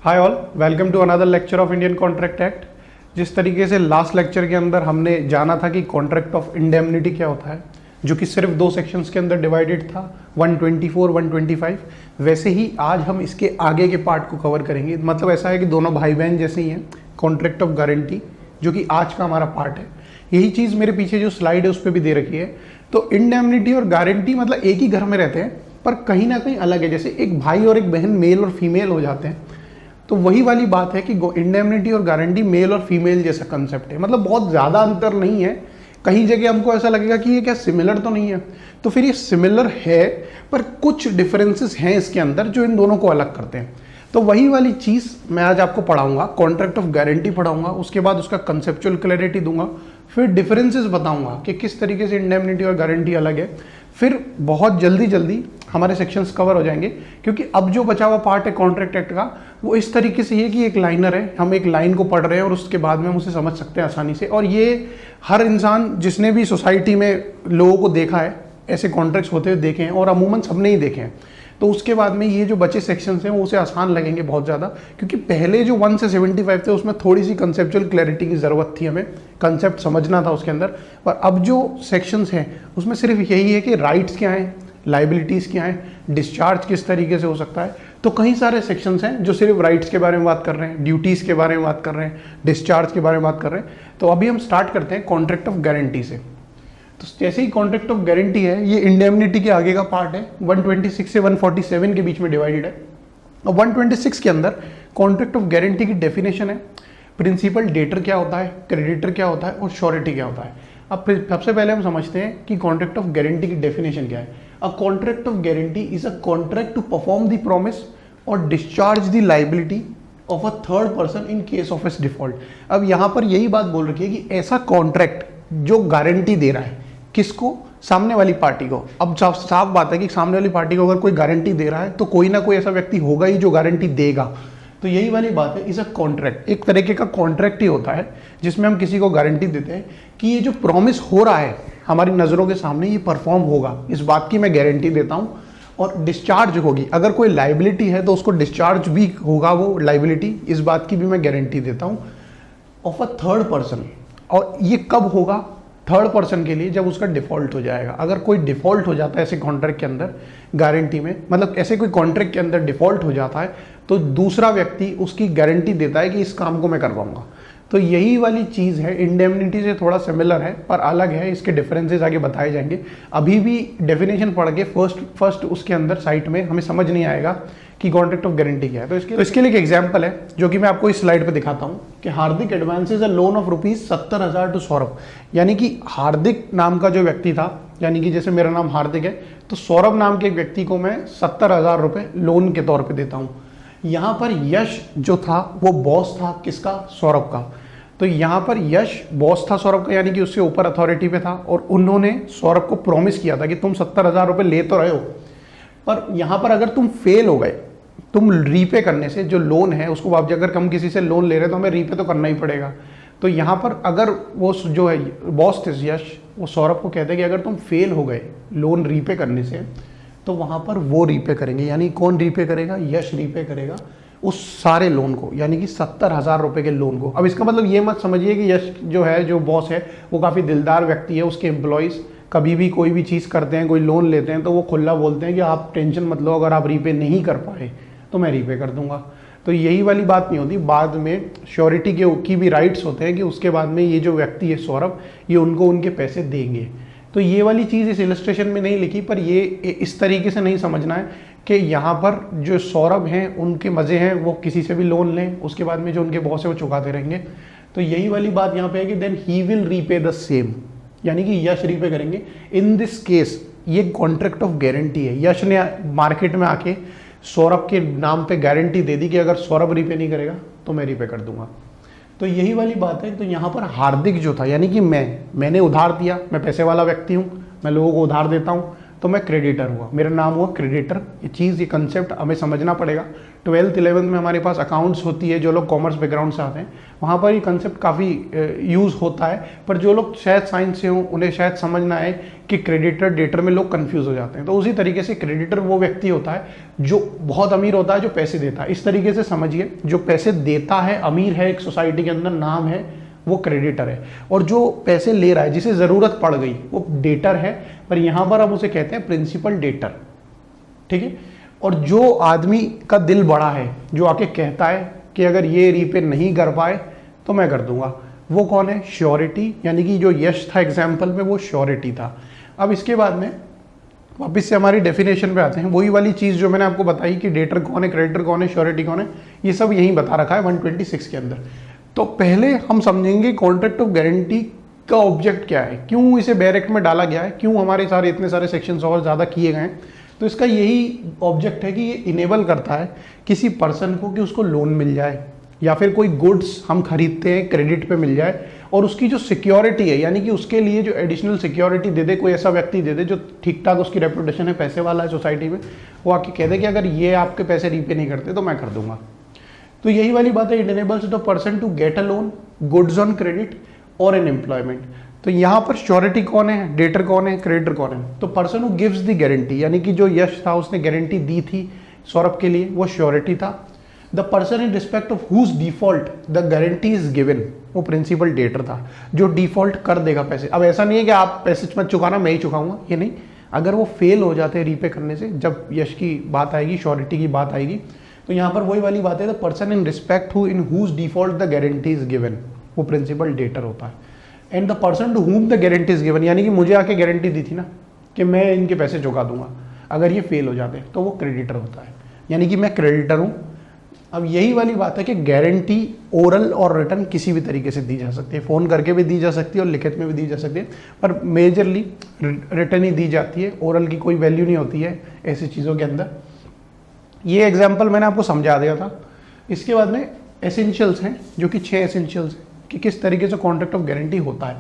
Hi all, welcome to another lecture of Indian contract act. जिस तरीके से last lecture के अंदर हमने जाना था कि कॉन्ट्रैक्ट ऑफ इंडेमनिटी क्या होता है, जो कि सिर्फ दो सेक्शंस के अंदर डिवाइडेड था, 124 125, वैसे ही आज हम इसके आगे के पार्ट को कवर करेंगे। मतलब ऐसा है कि दोनों भाई बहन जैसे ही हैं। कॉन्ट्रैक्ट ऑफ गारंटी जो कि आज का हमारा पार्ट है, यही चीज़ मेरे पीछे जो स्लाइड है उस पर भी दे रखी है। तो इंडेमनिटी और गारंटी मतलब एक ही घर में रहते हैं पर कहीं ना कहीं अलग है। जैसे एक भाई और एक बहन मेल और फीमेल हो जाते हैं, तो वही वाली बात है कि इंडेमनिटी और गारंटी मेल और फीमेल जैसा कंसेप्ट है। मतलब बहुत ज़्यादा अंतर नहीं है। कहीं जगह हमको ऐसा लगेगा कि ये क्या सिमिलर तो नहीं है, तो फिर ये सिमिलर है पर कुछ डिफरेंसेस हैं इसके अंदर जो इन दोनों को अलग करते हैं। तो वही वाली चीज़ मैं आज आपको पढ़ाऊंगा। कॉन्ट्रैक्ट ऑफ गारंटी पढ़ाऊंगा, उसके बाद उसका कंसेप्चुअल क्लैरिटी दूंगा, फिर डिफरेंसेस बताऊंगा कि किस तरीके से इंडेमनिटी और गारंटी अलग है। फिर बहुत जल्दी हमारे सेक्शंस कवर हो जाएंगे, क्योंकि अब जो बचा हुआ पार्ट है कॉन्ट्रैक्ट एक्ट का वो इस तरीके से है कि एक लाइनर है, हम एक लाइन को पढ़ रहे हैं और उसके बाद में हम उसे समझ सकते हैं आसानी से। और ये हर इंसान जिसने भी सोसाइटी में लोगों को देखा है, ऐसे कॉन्ट्रैक्ट्स होते हुए देखे हैं और अमूमन सबने ही देखे हैं, तो उसके बाद में ये जो बचे सेक्शंस हैं वो उसे आसान लगेंगे बहुत ज़्यादा। क्योंकि पहले जो 1 से 75 थे उसमें थोड़ी सी कंसेप्चुअल क्लैरिटी की ज़रूरत थी, हमें कंसेप्ट समझना था उसके अंदर। पर अब जो सेक्शंस हैं उसमें सिर्फ यही है कि राइट्स क्या हैं, लाइबिलिटीज़ क्या हैं, डिस्चार्ज किस तरीके से हो सकता है। तो कई सारे सेक्शंस हैं जो सिर्फ राइट्स के बारे में बात कर रहे हैं, ड्यूटीज़ के बारे में बात कर रहे हैं, डिस्चार्ज के बारे में बात कर रहे हैं। तो अभी हम स्टार्ट करते हैं कॉन्ट्रैक्ट ऑफ गारंटी से। तो जैसे ही कॉन्ट्रैक्ट ऑफ गारंटी है, ये इंडेमनिटी के आगे का पार्ट है, 126 से 147 के बीच में डिवाइडेड है। और 126 के अंदर कॉन्ट्रैक्ट ऑफ गारंटी की डेफिनेशन है, प्रिंसिपल डेटर क्या होता है, क्रेडिटर क्या होता है और श्योरिटी क्या होता है। अब सबसे पहले हम समझते हैं कि कॉन्ट्रैक्ट ऑफ गारंटी की डेफिनेशन क्या है। A contract of guarantee is a contract to perform the promise और discharge the liability of a third person in case of its default. अब यहाँ पर यही बात बोल रखी है कि ऐसा कॉन्ट्रैक्ट जो गारंटी दे रहा है, किसको? सामने वाली पार्टी को। अब साफ बात है कि सामने वाली पार्टी को अगर कोई गारंटी दे रहा है तो कोई ना कोई ऐसा व्यक्ति होगा ही जो गारंटी देगा। तो यही वाली बात है, इस अ कॉन्ट्रैक्ट एक तरीके का कॉन्ट्रैक्ट ही होता है जिसमें हम किसी को गारंटी देते हैं कि ये जो प्रॉमिस हो रहा है हमारी नज़रों के सामने, ये परफॉर्म होगा, इस बात की मैं गारंटी देता हूँ। और डिस्चार्ज होगी, अगर कोई लाइबिलिटी है तो उसको डिस्चार्ज भी होगा वो लाइबिलिटी, इस बात की भी मैं गारंटी देता हूँ ऑफ अ थर्ड पर्सन। और ये कब होगा? थर्ड पर्सन के लिए, जब उसका डिफॉल्ट हो जाएगा। अगर कोई डिफॉल्ट हो जाता है ऐसे कॉन्ट्रैक्ट के अंदर गारंटी में, मतलब ऐसे कोई कॉन्ट्रैक्ट के अंदर डिफॉल्ट हो जाता है तो दूसरा व्यक्ति उसकी गारंटी देता है कि इस काम को मैं कर पाऊंगा। तो यही वाली चीज़ है, इंडेमनिटी से थोड़ा सिमिलर है पर अलग है, इसके डिफरेंसेस आगे बताए जाएंगे। अभी भी डेफिनेशन पढ़ के फर्स्ट उसके अंदर साइट में हमें समझ नहीं आएगा कि कॉन्ट्रैक्ट ऑफ गारंटी क्या है। तो इसके लिए एक एग्जांपल है जो कि मैं आपको इस स्लाइड पे दिखाता हूँ कि Hardik advances a loan of ₹70,000 to Saurabh. यानी कि हार्दिक नाम का जो व्यक्ति था, यानी कि जैसे मेरा नाम हार्दिक है तो सौरभ नाम के एक व्यक्ति को मैं ₹70,000 लोन के तौर पर देता हूँ। यहाँ पर यश जो था वो बॉस था, किसका? सौरभ का। तो यहाँ पर यश बॉस था सौरभ का, यानी कि उससे ऊपर अथॉरिटी पे था और उन्होंने सौरभ को प्रॉमिस किया था कि तुम ₹70,000 ले तो रहे हो, पर यहाँ पर अगर तुम फेल हो गए, तुम रीपे करने से, जो लोन है उसको वापस, अगर हम किसी से लोन ले रहे हैं तो हमें रीपे तो करना ही पड़ेगा। तो यहाँ पर अगर वो जो है बॉस थे यश, वो सौरभ को कहते हैं कि अगर तुम फेल हो गए लोन रीपे करने से तो वहाँ पर वो रीपे करेंगे। यानी कौन रीपे करेगा? यश रीपे करेगा उस सारे लोन को, यानी कि ₹70,000 के लोन को। अब इसका मतलब ये मत समझिए कि यश जो है, जो बॉस है, वो काफ़ी दिलदार व्यक्ति है, उसके एम्प्लॉयज़ कभी भी कोई भी चीज़ करते हैं, कोई लोन लेते हैं तो वो खुला बोलते हैं कि आप टेंशन मत लो, अगर आप रीपे नहीं कर पाए तो मैं रीपे कर दूंगा। तो यही वाली बात नहीं होती। बाद में श्योरिटी की भी राइट्स होते हैं कि उसके बाद में ये जो व्यक्ति है सौरभ, ये उनको उनके पैसे देंगे। तो ये वाली चीज़ इस इलस्ट्रेशन में नहीं लिखी, पर ये इस तरीके से नहीं समझना है कि यहाँ पर जो सौरभ हैं उनके मज़े हैं, वो किसी से भी लोन लें, उसके बाद में जो उनके बॉस है वो चुकाते रहेंगे। तो यही वाली बात यहाँ पे है कि then he will repay the same, यानी कि यश रीपे करेंगे। इन दिस केस ये कॉन्ट्रैक्ट ऑफ गारंटी है। यश ने मार्केट में आके सौरभ के नाम पे गारंटी दे दी कि अगर सौरभ रीपे नहीं करेगा तो मैं रीपे कर दूंगा। तो यही वाली बात है। तो यहाँ पर हार्दिक जो था, यानी कि मैंने उधार दिया, मैं पैसे वाला व्यक्ति हूँ, मैं लोगों को उधार देता हूँ, तो मैं क्रेडिटर हुआ, मेरा नाम हुआ क्रेडिटर। ये चीज़, ये कंसेप्ट हमें समझना पड़ेगा। 12th 11th में हमारे पास अकाउंट्स होती है, जो लोग कॉमर्स बैकग्राउंड से आते हैं वहाँ पर ये कंसेप्ट काफ़ी यूज़ होता है, पर जो लोग शायद साइंस से हों उन्हें शायद समझ ना आए कि क्रेडिटर डेटर में लोग कंफ्यूज हो जाते हैं। तो उसी तरीके से क्रेडिटर वो व्यक्ति होता है जो बहुत अमीर होता है, जो पैसे देता है। इस तरीके से समझिए, जो पैसे देता है, अमीर है, एक सोसाइटी के अंदर नाम है, वो क्रेडिटर है। और जो पैसे ले रहा है, जिसे ज़रूरत पड़ गई, वो डेटर है, पर यहाँ पर हम उसे कहते हैं प्रिंसिपल डेटर। ठीक है। और जो आदमी का दिल बड़ा है, जो आके कहता है कि अगर ये रीपे नहीं कर पाए तो मैं कर दूंगा, वो कौन है? श्योरिटी। यानी कि जो यश था एग्जाम्पल में, वो श्योरिटी था। अब इसके बाद में वापस से हमारी डेफिनेशन पे आते हैं। वही वाली चीज़ जो मैंने आपको बताई कि डेटर कौन है, क्रेडिटर कौन है, श्योरिटी कौन है, ये सब यहीं बता रखा है 126 के अंदर। तो पहले हम समझेंगे कॉन्ट्रैक्ट ऑफ गारंटी का ऑब्जेक्ट क्या है, क्यों इसे बैरेक्ट में डाला गया है, क्यों हमारे सारे इतने सारे सेक्शंस और ज़्यादा किए गए हैं। तो इसका यही ऑब्जेक्ट है कि ये इनेबल करता है किसी पर्सन को कि उसको लोन मिल जाए, या फिर कोई गुड्स हम खरीदते हैं क्रेडिट पे मिल जाए, और उसकी जो सिक्योरिटी है, यानी कि उसके लिए जो एडिशनल सिक्योरिटी दे दे, कोई ऐसा व्यक्ति दे दे जो ठीक ठाक उसकी रेपुटेशन है, पैसे वाला है सोसाइटी में, वो आके कह दे कि अगर ये आपके पैसे रीपे नहीं करते तो मैं कर दूंगा। तो यही वाली बात है, it enables the person to get a loan, goods on credit और एन एम्प्लॉयमेंट। तो यहाँ पर श्योरिटी कौन है, डेटर कौन है, क्रेडिटर कौन है? तो person who gives the guarantee, यानी कि जो यश था उसने गारंटी दी थी सौरभ के लिए, वो श्योरिटी था। The person in respect of whose default the guarantee is given, वो प्रिंसिपल डेटर था, जो डिफॉल्ट कर देगा पैसे। अब ऐसा नहीं है कि आप पैसे मत चुकाना, मैं ही चुकाऊंगा, ये नहीं। अगर वो फेल हो जाते हैं रीपे करने से, जब यश की बात आएगी, श्योरिटी की बात आएगी, तो यहाँ पर वही वाली बात है, the person in respect who in whose default the guarantee is given, वो प्रिंसिपल डेटर होता है। And the person to whom the guarantee is given, यानी कि मुझे आके गारंटी दी थी ना कि मैं इनके पैसे चुका दूंगा, अगर ये फेल हो जाते तो वो क्रेडिटर होता है, यानी कि मैं क्रेडिटर हूँ। अब यही वाली बात है कि गारंटी ओरल और रिटर्न किसी भी तरीके से दी जा सकती है, फ़ोन करके भी दी जा सकती है और लिखित में भी दी जा सकती है, पर मेजरली रिटर्न ही दी जाती है, ओरल की कोई वैल्यू नहीं होती है ऐसी चीज़ों के अंदर। ये एग्जाम्पल मैंने आपको समझा दिया था। इसके बाद में एसेंशियल्स हैं, जो कि 6 एसेंशियल्स हैं कि किस तरीके से कॉन्ट्रैक्ट ऑफ गारंटी होता है।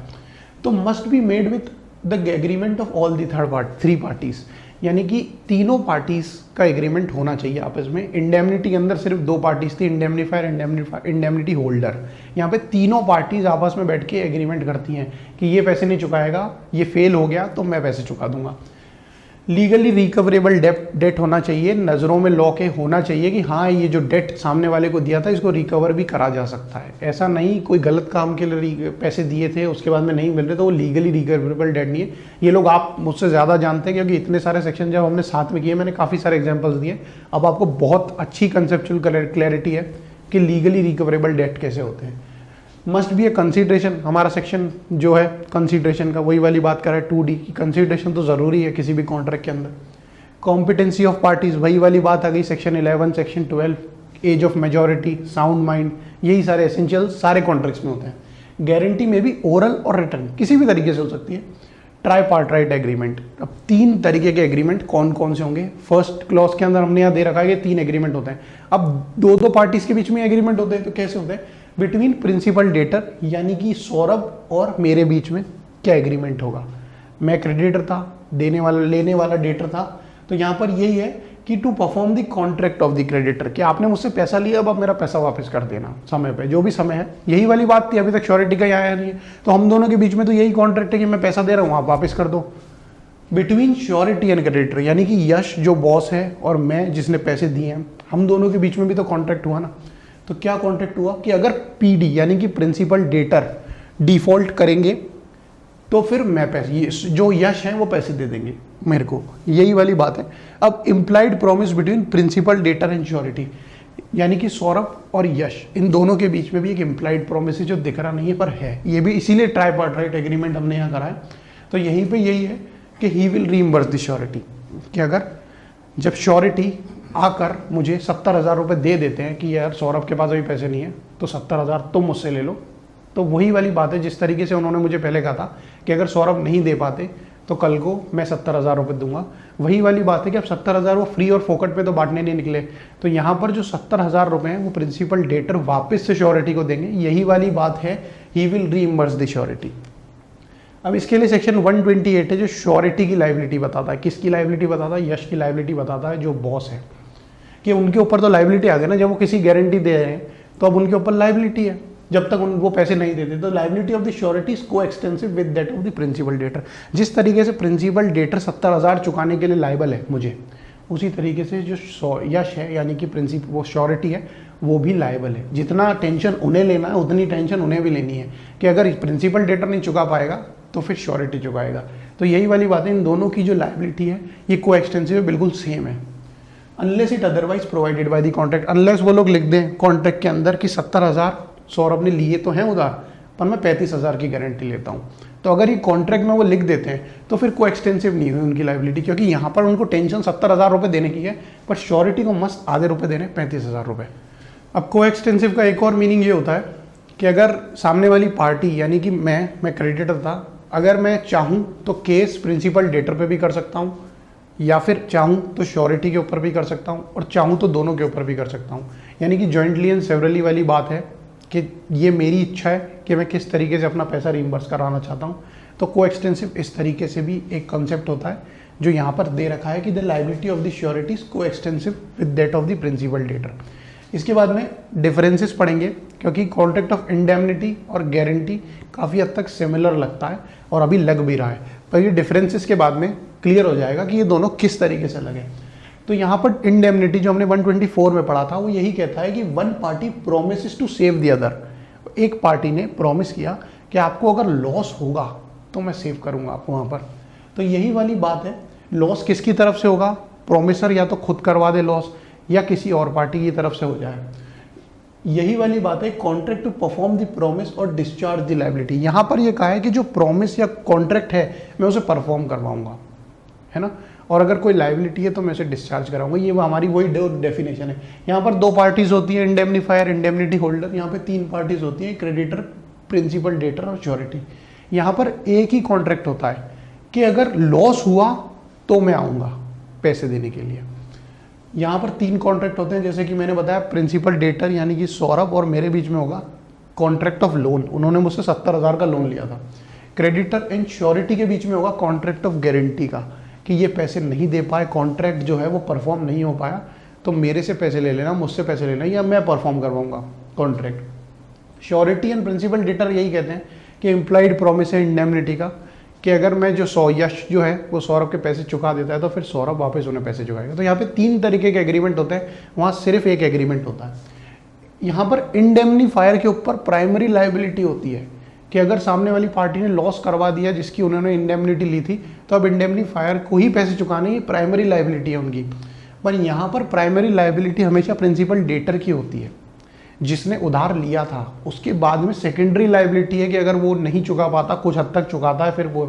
तो must be made with the agreement of all the three parties, यानी कि तीनों पार्टीज का एग्रीमेंट होना चाहिए आपस में। इंडेमनिटी के अंदर सिर्फ 2 पार्टीज थी, इंडेमनीफायर, इंडेमनिटी होल्डर। यहाँ पे तीनों पार्टीज आपस में बैठ के एग्रीमेंट करती हैं कि ये पैसे नहीं चुकाएगा, ये फेल हो गया तो मैं पैसे चुका दूंगा। लीगली रिकवरेबल डेट होना चाहिए, नज़रों में लॉ के होना चाहिए कि हाँ ये जो डेट सामने वाले को दिया था इसको रिकवर भी करा जा सकता है। ऐसा नहीं कोई गलत काम के लिए पैसे दिए थे उसके बाद में नहीं मिल रहे तो वो लीगली रिकवरेबल डेट नहीं है। ये लोग आप मुझसे ज़्यादा जानते हैं क्योंकि इतने सारे सेक्शन जब हमने साथ में किए, मैंने काफ़ी सारे एग्जाम्पल्स दिए। अब आपको बहुत अच्छी कंसेप्चुअल क्लैरिटी है कि लीगली रिकवरेबल डेट कैसे होते हैं। मस्ट बी ए कंसीडरेशन, हमारा सेक्शन जो है कंसीडरेशन का वही वाली बात कर रहा है 2D की, कंसीडरेशन तो ज़रूरी है किसी भी कॉन्ट्रैक्ट के अंदर। कॉम्पिटेंसी ऑफ पार्टीज, वही वाली बात आ गई section 11, section 12, age of majority, sound mind, यही सारे एसेंशियल्स सारे कॉन्ट्रैक्ट्स में होते हैं। गारंटी में भी ओरल और रिटर्न किसी भी तरीके से हो सकती है। ट्राईपार्टाइट एग्रीमेंट, अब 3 तरीके के एग्रीमेंट कौन कौन से होंगे? फर्स्ट क्लॉज के अंदर हमने यहाँ दे रखा है कि 3 एग्रीमेंट होते हैं। अब 2 पार्टीज के बीच में एग्रीमेंट होते हैं, तो कैसे होते हैं? बिटवीन प्रिंसिपल डेटर, यानी कि सौरभ और मेरे बीच में क्या एग्रीमेंट होगा। मैं क्रेडिटर था, देने वाला लेने वाला डेटर था, तो यहाँ पर यही है कि to perform the contract of the creditor, कि आपने मुझसे पैसा लिया, अब आप मेरा पैसा वापस कर देना समय पे, जो भी समय है। यही वाली बात थी, अभी तक श्योरिटी का आया नहीं है, तो हम दोनों के बीच में तो यही कॉन्ट्रैक्ट है कि मैं पैसा दे रहा हूँ, आप वापस कर दो। बिटवीन श्योरिटी एंड क्रेडिटर, यानी कि यश जो बॉस है और मैं जिसने पैसे दिए हैं, हम दोनों के बीच में भी तो कॉन्ट्रैक्ट हुआ ना। तो क्या कॉन्ट्रैक्ट हुआ कि अगर PD यानी कि प्रिंसिपल डेटर डिफॉल्ट करेंगे तो फिर मैं पैसे, जो यश है वो पैसे दे देंगे मेरे को, यही वाली बात है। अब implied promise between principal debtor and surety, यानी कि सौरभ और यश इन दोनों के बीच में भी एक इम्प्लाइड प्रॉमिस है जो दिख रहा नहीं है पर है, ये भी इसीलिए ट्राईपार्टाइट एग्रीमेंट हमने यहाँ करा है। तो यहीं पे यही है कि he will reimburse the surety, कि अगर जब श्योरिटी आकर मुझे 70,000 रुपये दे देते हैं कि यार सौरभ के पास अभी पैसे नहीं है तो 70,000 तुम मुझसे ले लो, तो वही वाली बात है जिस तरीके से उन्होंने मुझे पहले कहा था कि अगर सौरभ नहीं दे पाते तो कल को मैं 70,000 रुपये दूंगा। वही वाली बात है कि अब 70,000 वो फ्री और फोकट पे तो बांटने नहीं निकले, तो यहाँ पर जो 70,000 रुपये हैं वो प्रिंसिपल डेटर वापस से श्योरिटी को देंगे। यही वाली बात है, he will reimburse the surety. अब इसके लिए सेक्शन 128 है जो श्योरिटी की लायबिलिटी बताता है। किसकी लायबिलिटी बताता है? यश की लायबिलिटी बताता है, जो बॉस है। कि उनके ऊपर तो लाइबिलिटी आ गया ना, जब वो किसी गारंटी दे रहे हैं तो अब उनके ऊपर लाइबिलिटी है, जब तक वो पैसे नहीं देते। तो liability of the surety is coextensive with that of the principal debtor. जिस तरीके से प्रिंसिपल डेटर 70,000 चुकाने के लिए लाइबल है मुझे, उसी तरीके से जो यश है यानी कि प्रिंसिपल वो श्योरिटी है वो भी लायबल है। जितना टेंशन उन्हें लेना है उतनी टेंशन उन्हें भी लेनी है कि अगर प्रिंसिपल डेटर नहीं चुका पाएगा तो फिर श्योरिटी चुकाएगा। तो यही वाली बात है, इन दोनों की जो लायबिलिटी है ये को एक्सटेंसिव है, बिल्कुल सेम है। Unless it otherwise provided by the contract, unless वो लोग लिख दें कॉन्ट्रैक्ट के अंदर कि 70,000 सौरभ ने लिए तो हैं उधार, पर मैं 35,000 की गारंटी लेता हूँ। तो अगर ये कॉन्ट्रैक्ट में वो लिख देते हैं तो फिर को एक्सटेंसिव नहीं हुई उनकी लाइबिलिटी, क्योंकि यहाँ पर उनको टेंशन 70,000 रुपये देने की है, पर श्योरिटी को मस्त आधे रुपये देने 35,000 रुपये। अब को एक्सटेंसिव का एक और मीनिंग ये होता है कि अगर सामने वाली पार्टी यानी कि मैं क्रेडिटर था, अगर मैं चाहूँ तो केस प्रिंसिपल डेटर पे भी कर सकता हूँ, या फिर चाहूँ तो श्योरिटी के ऊपर भी कर सकता हूँ, और चाहूँ तो दोनों के ऊपर भी कर सकता हूँ। यानी कि जॉइंटली एंड सेवरली वाली बात है कि ये मेरी इच्छा है कि मैं किस तरीके से अपना पैसा रीइंबर्स कराना चाहता हूँ। तो को एक्सटेंसिव इस तरीके से भी एक कॉन्सेप्ट होता है जो यहाँ पर दे रखा है कि the liability of the surety is coextensive with that of the principal debtor. इसके बाद में डिफरेंसेस पढ़ेंगे, क्योंकि कॉन्ट्रैक्ट ऑफ इंडेमनिटी और गारंटी काफ़ी हद तक सिमिलर लगता है और अभी लग भी रहा है, पर ये डिफरेंसेस के बाद में क्लियर हो जाएगा कि ये दोनों किस तरीके से लगे। तो यहाँ पर इंडेमनिटी जो हमने 124 में पढ़ा था वो यही कहता है कि one party promises to save the other. एक पार्टी ने प्रॉमिस किया कि आपको अगर लॉस होगा तो मैं सेव करूँगा आपको वहाँ पर। तो यही वाली बात है, लॉस किसकी तरफ से होगा, प्रोमिसर या तो खुद करवा दे लॉस या किसी और पार्टी की तरफ से हो जाए। यही वाली बात है contract to perform the promise और डिस्चार्ज द लायबिलिटी। यहाँ पर ये कहा है कि जो प्रॉमिस या कॉन्ट्रैक्ट है मैं उसे परफॉर्म करवाऊंगा, है ना, और अगर कोई लायबिलिटी है तो मैं उसे डिस्चार्ज कराऊंगा। ये हमारी वही डेफिनेशन है। यहाँ पर दो पार्टीज होती है, इंडेमनीफायर, इंडेमनिटी होल्डर। यहाँ पे तीन पार्टीज होती हैं, क्रेडिटर, प्रिंसिपल डेटर और श्योरिटी। यहाँ पर एक ही कॉन्ट्रैक्ट होता है कि अगर लॉस हुआ तो मैं आऊँगा पैसे देने के लिए। यहाँ पर तीन कॉन्ट्रैक्ट होते हैं, जैसे कि मैंने बताया प्रिंसिपल डेटर यानी कि सौरभ और मेरे बीच में होगा कॉन्ट्रैक्ट ऑफ लोन, उन्होंने मुझसे 70,000 का लोन लिया था। क्रेडिटर एंड श्योरिटी के बीच में होगा कॉन्ट्रैक्ट ऑफ गारंटी का, कि ये पैसे नहीं दे पाए, कॉन्ट्रैक्ट जो है वो परफॉर्म नहीं हो पाया, तो मेरे से पैसे ले लेना, मुझसे पैसे लेना, या मैं परफॉर्म करवाऊंगा contract. Surety and principal debtor यही कहते हैं कि इम्प्लाइड प्रॉमिस है इंडेमनिटी का, कि अगर मैं जो यश जो है वो सौरभ के पैसे चुका देता है तो फिर सौरभ वापस उन्हें पैसे चुकाएगा। तो यहाँ पे तीन तरीके के एग्रीमेंट होते हैं, वहाँ सिर्फ एक एग्रीमेंट होता है। यहाँ पर इंडेमनीफायर के ऊपर प्राइमरी लायबिलिटी होती है कि अगर सामने वाली पार्टी ने लॉस करवा दिया जिसकी उन्होंने इंडेमनिटी ली थी, तो अब इंडेमनीफायर को ही पैसे चुकाने की प्राइमरी लायबिलिटी है उनकी। पर यहाँ पर प्राइमरी लायबिलिटी हमेशा प्रिंसिपल डेटर की होती है, जिसने उधार लिया था। उसके बाद में सेकेंडरी लायबिलिटी है कि अगर वो नहीं चुका पाता, कुछ हद तक चुकाता है फिर वो,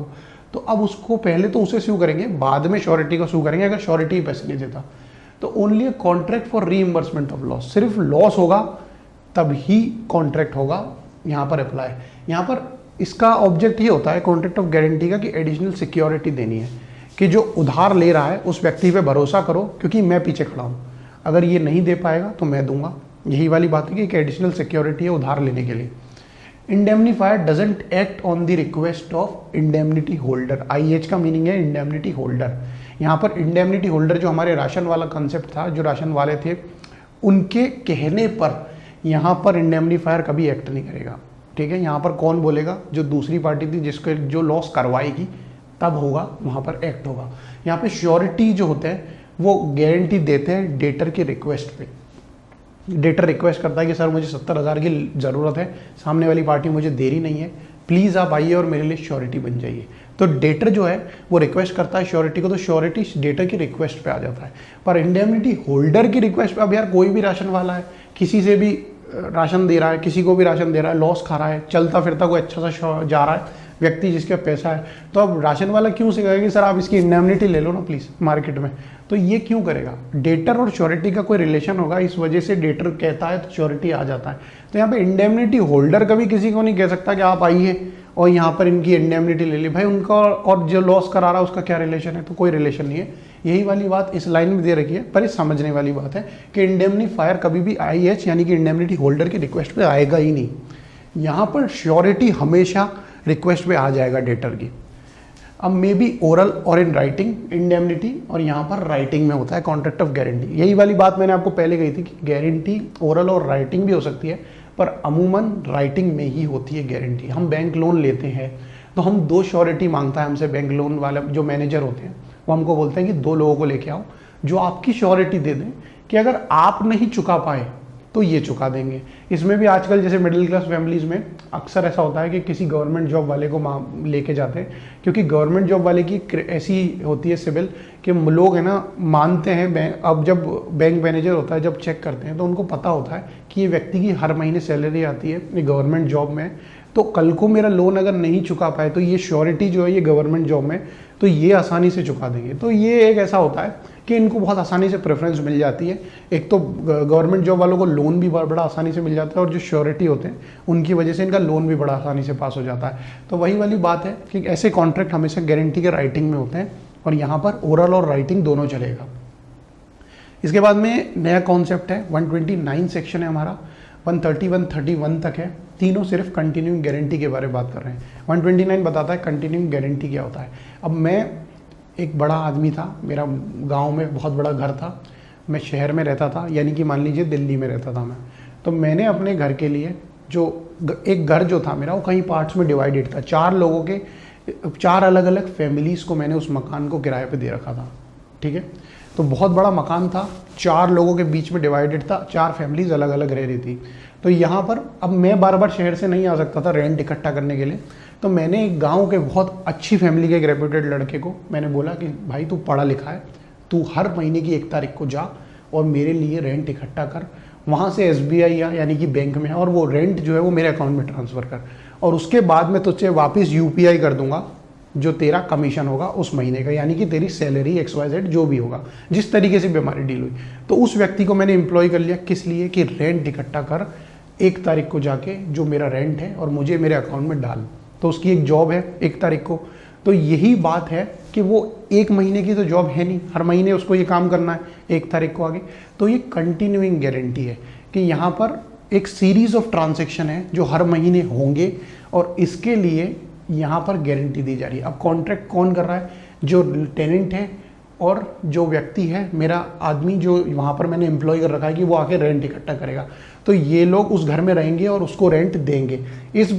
तो अब उसको पहले तो उसे सू करेंगे, बाद में श्योरिटी को सू करेंगे अगर श्योरिटी पैसे नहीं देता। तो only a contract for reimbursement of loss, सिर्फ लॉस होगा तब ही कॉन्ट्रैक्ट होगा यहाँ पर अप्लाई। यहाँ पर इसका ऑब्जेक्ट ये होता है कॉन्ट्रैक्ट ऑफ गारंटी का कि एडिशनल सिक्योरिटी देनी है, कि जो उधार ले रहा है उस व्यक्ति पे भरोसा करो क्योंकि मैं पीछे खड़ा हूँ, अगर ये नहीं दे पाएगा तो मैं दूंगा। यही वाली बात है कि एक एडिशनल सिक्योरिटी है उधार लेने के लिए। Indemnifier doesn't act on the request of indemnity holder. IH का मीनिंग है इंडेमनिटी होल्डर। यहाँ पर इंडेमनिटी होल्डर जो हमारे राशन वाला कंसेप्ट था, जो राशन वाले थे, उनके कहने पर यहाँ पर इंडेमनीफायर कभी एक्ट नहीं करेगा। ठीक है, यहाँ पर कौन बोलेगा, जो दूसरी पार्टी थी जिसको जो लॉस करवाएगी तब होगा, वहाँ पर एक्ट होगा। यहाँ पे श्योरिटी जो होते हैं वो गारंटी देते हैं डेटर की रिक्वेस्ट पे। डेटर रिक्वेस्ट करता है कि सर मुझे 70,000 की ज़रूरत है, सामने वाली पार्टी मुझे दे रही नहीं है, प्लीज़ आप आइए और मेरे लिए श्योरिटी बन जाइए। तो डेटर जो है वो रिक्वेस्ट करता है श्योरिटी को, तो श्योरिटी डेटर की रिक्वेस्ट पे आ जाता है। पर इंडेमनिटी होल्डर की रिक्वेस्ट पे, अब यार कोई भी राशन वाला है, किसी से भी राशन दे रहा है, किसी को भी राशन दे रहा है, लॉस खा रहा है, चलता फिरता कोई अच्छा सा जा रहा है व्यक्ति जिसके पैसा है, तो अब राशन वाला क्यों से कहेगा कि सर आप इसकी इंडेमनिटी ले लो ना प्लीज़ मार्केट में, तो ये क्यों करेगा? डेटर और श्योरिटी का कोई रिलेशन होगा, इस वजह से डेटर कहता है तो श्योरिटी आ जाता है। तो यहाँ पे इंडेमनिटी होल्डर कभी किसी को नहीं कह सकता कि आप आइए और यहाँ पर इनकी इंडेमनिटी ले ली। भाई उनका और जो लॉस करा रहा है उसका क्या रिलेशन है? तो कोई रिलेशन नहीं है। यही वाली बात इस लाइन में दे रखी है, पर ये समझने वाली बात है कि इंडेमनीफायर कभी भी IH यानी कि इंडेमनिटी होल्डर की रिक्वेस्ट पे आएगा ही नहीं। यहाँ पर श्योरिटी हमेशा रिक्वेस्ट पे आ जाएगा डेटर की। अब मे बी ओरल और इन राइटिंग इंडेमनिटी, और यहाँ पर राइटिंग में होता है कॉन्ट्रैक्ट ऑफ गारंटी। यही वाली बात मैंने आपको पहले कही थी कि गारंटी ओरल और राइटिंग भी हो सकती है, पर अमूमन राइटिंग में ही होती है गारंटी। हम बैंक लोन लेते हैं तो हम 2 श्योरिटी मांगता है हमसे बैंक लोन वाले जो मैनेजर होते हैं, वो हमको बोलते हैं कि 2 लोगों को लेके आओ जो आपकी श्योरिटी दे दें कि अगर आप नहीं चुका पाए तो ये चुका देंगे। इसमें भी आजकल जैसे मिडिल क्लास फैमिलीज में अक्सर ऐसा होता है कि किसी गवर्नमेंट जॉब वाले को लेके जाते हैं, क्योंकि गवर्नमेंट जॉब वाले की ऐसी होती है सिविल कि लोग है ना मानते हैं बैंक। अब जब बैंक मैनेजर होता है, जब चेक करते हैं तो उनको पता होता है कि ये व्यक्ति की हर महीने सैलरी आती है, ये गवर्नमेंट जॉब में, तो कल को मेरा लोन अगर नहीं चुका पाए तो ये श्योरिटी जो है ये गवर्नमेंट जॉब में, तो ये आसानी से चुका देंगे। तो ये एक ऐसा होता है कि इनको बहुत आसानी से प्रेफरेंस मिल जाती है। एक तो गवर्नमेंट जॉब वालों को लोन भी बड़ा आसानी से मिल जाता है, और जो श्योरिटी होते हैं उनकी वजह से इनका लोन भी बड़ा आसानी से पास हो जाता है। तो वही वाली बात है कि ऐसे कॉन्ट्रैक्ट हमेशा गारंटी के राइटिंग में होते हैं, और यहाँ पर ओरल और राइटिंग दोनों चलेगा। इसके बाद में नया कॉन्सेप्ट है 129 सेक्शन है हमारा, 130 131 तक है, तीनों सिर्फ कंटिन्यूइंग गारंटी के बारे में बात कर रहे हैं। 129 बताता है कंटिन्यूइंग गारंटी क्या होता है। अब मैं एक बड़ा आदमी था, मेरा गांव में बहुत बड़ा घर था, मैं शहर में रहता था, यानी कि मान लीजिए दिल्ली में रहता था मैं। तो मैंने अपने घर के लिए जो एक घर जो था मेरा वो कई पार्ट्स में डिवाइडेड था, 4 लोगों के 4 अलग अलग फैमिलीज़ को मैंने उस मकान को किराए पे दे रखा था। ठीक है, तो बहुत बड़ा मकान था, 4 लोगों के बीच में डिवाइडेड था, 4 फैमिलीज अलग अलग रह रही थी। तो यहाँ पर अब मैं बार बार शहर से नहीं आ सकता था रेंट इकट्ठा करने के लिए, तो मैंने एक गांव के बहुत अच्छी फैमिली के एक रेप्यूटेड लड़के को मैंने बोला कि भाई तू पढ़ा लिखा है, तू हर महीने की 1 तारीख को जा और मेरे लिए रेंट इकट्ठा कर, वहाँ से SBI यानी कि बैंक में, और वो रेंट जो है वो मेरे अकाउंट में ट्रांसफ़र कर, और उसके बाद मैं तुझसे वापस UPI कर दूंगा जो तेरा कमीशन होगा उस महीने का, यानी कि तेरी सैलरी XYZ जो भी होगा, जिस तरीके से भी हमारी डील हुई। तो उस व्यक्ति को मैंने एम्प्लॉय कर लिया, किस लिए कि रेंट इकट्ठा कर 1 तारीख को जाके जो मेरा रेंट है और मुझे मेरे अकाउंट में डाल। तो उसकी एक जॉब है 1 तारीख को। तो यही बात है कि वो 1 महीने की तो जॉब है नहीं, हर महीने उसको ये काम करना है 1 तारीख को आगे। तो ये कंटिन्यूइंग गारंटी है कि यहाँ पर एक सीरीज ऑफ ट्रांजेक्शन है जो हर महीने होंगे, और इसके लिए यहाँ पर गारंटी दी जा रही है। अब कॉन्ट्रैक्ट कौन कर रहा है? जो टेनेंट है और जो व्यक्ति है, मेरा आदमी जो वहाँ पर मैंने एम्प्लॉय कर रखा है कि वो आके रेंट इकट्ठा करेगा। तो ये लोग उस घर में रहेंगे और उसको रेंट देंगे।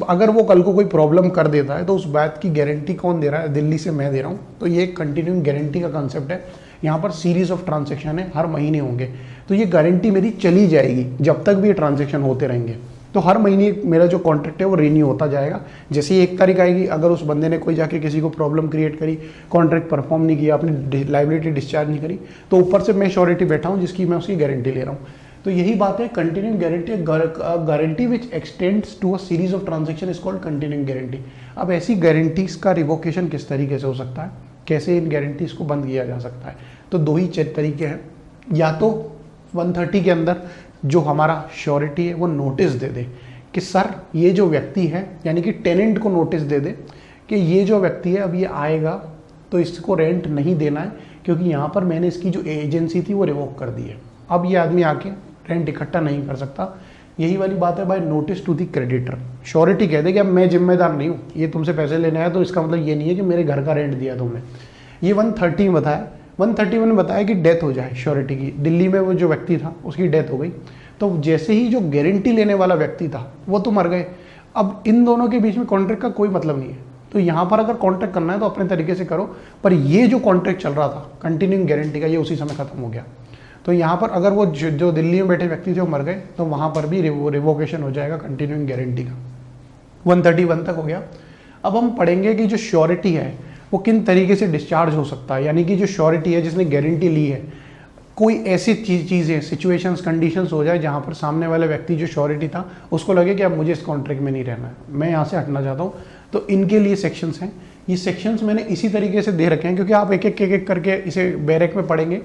अगर वो कल को कोई प्रॉब्लम कर देता है तो उस बात की गारंटी कौन दे रहा है? दिल्ली से मैं दे रहा हूँ। तो ये कंटिन्यूइंग गारंटी का कंसेप्ट है। यहाँ पर सीरीज ऑफ ट्रांजेक्शन है, हर महीने होंगे, तो ये गारंटी मेरी चली जाएगी जब तक भी ये ट्रांजेक्शन होते रहेंगे। तो हर महीने मेरा जो कॉन्ट्रैक्ट है वो रिन्यू होता जाएगा। जैसे ही 1 तारीख आएगी, अगर उस बंदे ने कोई जाके किसी को प्रॉब्लम क्रिएट करी, कॉन्ट्रैक्ट परफॉर्म नहीं किया, अपनी लाइबिलिटी डिस्चार्ज नहीं करी, तो ऊपर से मैं श्योरिटी बैठा हूँ जिसकी मैं उसकी गारंटी ले रहा हूँ। तो यही बात है continuing guarantee. Guarantee which extends to a series of transaction is called continuing guarantee. अब ऐसी गारंटीज का रिवोकेशन किस तरीके से हो सकता है, कैसे इन गारंटीज को बंद किया जा सकता है? तो 2 ही तरीके हैं। या तो 130 के अंदर जो हमारा श्योरिटी है वो नोटिस दे दे कि सर ये जो व्यक्ति है, यानी कि टेनेंट को नोटिस दे दे कि ये जो व्यक्ति है अब ये आएगा तो इसको रेंट नहीं देना है, क्योंकि यहाँ पर मैंने इसकी जो एजेंसी थी वो रिवोक कर दी है। अब ये आदमी आके रेंट इकट्ठा नहीं कर सकता। यही वाली बात है by notice to the creditor. Surety कह दे कि अब मैं जिम्मेदार नहीं हूँ, ये तुमसे पैसे लेने आया, तो इसका मतलब ये नहीं है कि मेरे घर का रेंट दिया तुमने। ये 130 में बताया। 131 में बताया कि डेथ हो जाए श्योरिटी की। दिल्ली में वो जो व्यक्ति था उसकी डेथ हो गई, तो जैसे ही जो गारंटी लेने वाला व्यक्ति था वो तो मर गए। अब इन दोनों के बीच में कॉन्ट्रैक्ट का कोई मतलब नहीं है। तो यहाँ पर अगर कॉन्ट्रैक्ट करना है तो अपने तरीके से करो, पर ये जो कॉन्ट्रैक्ट चल रहा था कंटिन्यूइंग गारंटी का, ये उसी समय खत्म हो गया। तो यहाँ पर अगर वो जो दिल्ली में बैठे व्यक्ति थे वो मर गए, तो वहाँ पर भी रिवोकेशन हो जाएगा कंटिन्यूइंग गारंटी का। 131 तक हो गया। अब हम पढ़ेंगे कि जो श्योरिटी है वो किन तरीके से डिस्चार्ज हो सकता है, यानी कि जो श्योरिटी है जिसने गारंटी ली है, कोई ऐसी चीज़ें सिचुएशंस कंडीशंस हो जाए जहाँ पर सामने वाले व्यक्ति जो श्योरिटी था उसको लगे कि अब मुझे इस कॉन्ट्रैक्ट में नहीं रहना है, मैं यहाँ से हटना चाहता हूँ। तो इनके लिए सेक्शंस हैं। ये सेक्शंस मैंने इसी तरीके से दे रखे हैं क्योंकि आप एक एक करके इसे बैरेक में पढ़ेंगे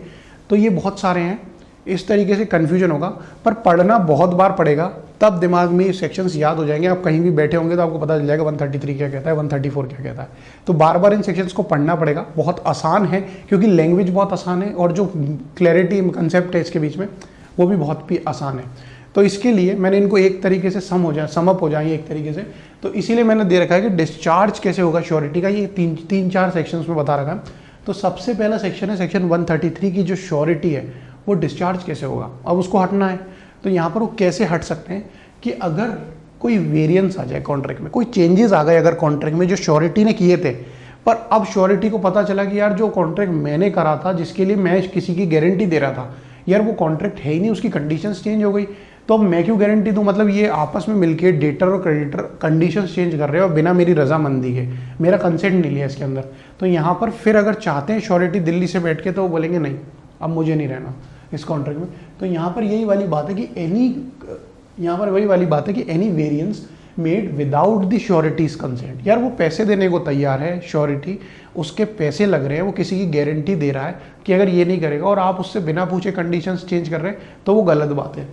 तो ये बहुत सारे हैं, इस तरीके से कन्फ्यूजन होगा, पर पढ़ना बहुत बार पड़ेगा, तब दिमाग में ये सेक्शंस याद हो जाएंगे। आप कहीं भी बैठे होंगे तो आपको पता चल जाएगा 133 क्या कहता है, 134 क्या कहता है। तो बार बार इन सेक्शंस को पढ़ना पड़ेगा। बहुत आसान है क्योंकि लैंग्वेज बहुत आसान है और जो क्लैरिटी कंसेप्ट है इसके बीच में वो भी बहुत भी आसान है। तो इसके लिए मैंने इनको एक तरीके से सम अप हो जाएंगे एक तरीके से, तो इसीलिए मैंने दे रखा है कि डिस्चार्ज कैसे होगा श्योरिटी का, ये तीन चार सेक्शंस में बता रखा है। तो सबसे पहला सेक्शन है सेक्शन 133 की जो श्योरिटी है वो डिस्चार्ज कैसे होगा। अब उसको हटना है तो यहाँ पर वो कैसे हट सकते हैं कि अगर कोई वेरिएंस आ जाए कॉन्ट्रैक्ट में, कोई चेंजेस आ गए अगर कॉन्ट्रैक्ट में जो श्योरिटी ने किए थे, पर अब श्योरिटी को पता चला कि यार जो कॉन्ट्रैक्ट मैंने करा था जिसके लिए मैं किसी की गारंटी दे रहा था, यार वो कॉन्ट्रैक्ट है ही नहीं, उसकी कंडीशंस चेंज हो गई, तो अब मैं क्यों गारंटी दूं। मतलब ये आपस में मिलके डेटर और क्रेडिटर कंडीशंस चेंज कर रहे हो बिना मेरी रजामंदी के, मेरा कंसेंट नहीं लिया इसके अंदर। तो यहाँ पर फिर अगर चाहते हैं श्योरिटी दिल्ली से बैठ के, तो वो बोलेंगे नहीं अब मुझे नहीं रहना इस कॉन्ट्रैक्ट में। तो यहाँ पर यही वाली बात है कि any variance made without the surety's consent, यार वो पैसे देने को तैयार है, श्योरिटी उसके पैसे लग रहे हैं, वो किसी की गारंटी दे रहा है कि अगर ये नहीं करेगा, और आप उससे बिना पूछे कंडीशंस चेंज कर रहे हैं, तो वो गलत बात है।